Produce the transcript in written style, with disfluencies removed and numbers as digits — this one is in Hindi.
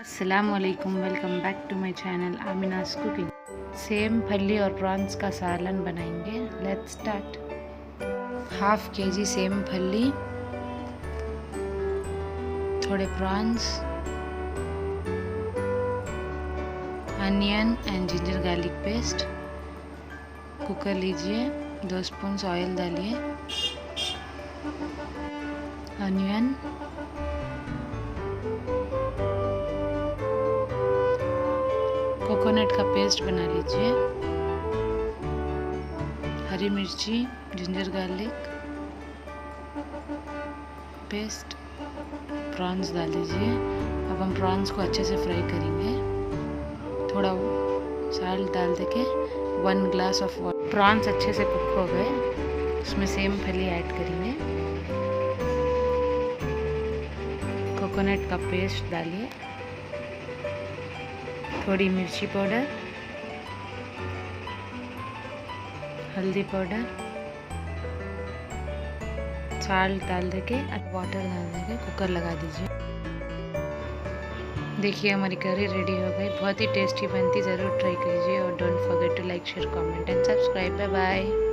अस्सलामुअलैकुम, welcome back to my channel Ameena's cooking. सेम फली और प्रॉन्स का सालन बनाएंगे। Let's start. हाफ केजी सेम फली, थोड़े prawns, onion and ginger garlic paste. Cooker लीजिए, 2 स्पून ऑयल डालिए, अनियन, कोकोनट का पेस्ट बना लीजिए, हरी मिर्ची, जिंजर गार्लिक पेस्ट, प्रॉन्स डाल दीजिए। अब हम प्रॉन्स को अच्छे से फ्राई करेंगे। थोड़ा साल्ट डाल देके 1 ग्लास ऑफ वाटर। प्रॉन्स अच्छे से कुक हो गए, उसमें सेम फली ऐड करेंगे। कोकोनट का पेस्ट डालिए, थोड़ी मिर्ची पाउडर, हल्दी पाउडर, साल्ट डाल देके वाटर डाल देके कुकर लगा दीजिए। देखिए हमारी करी रेडी हो गई। बहुत ही टेस्टी बनती, ज़रूर ट्राई कीजिए और don't forget to like, share, comment and subscribe. Bye bye.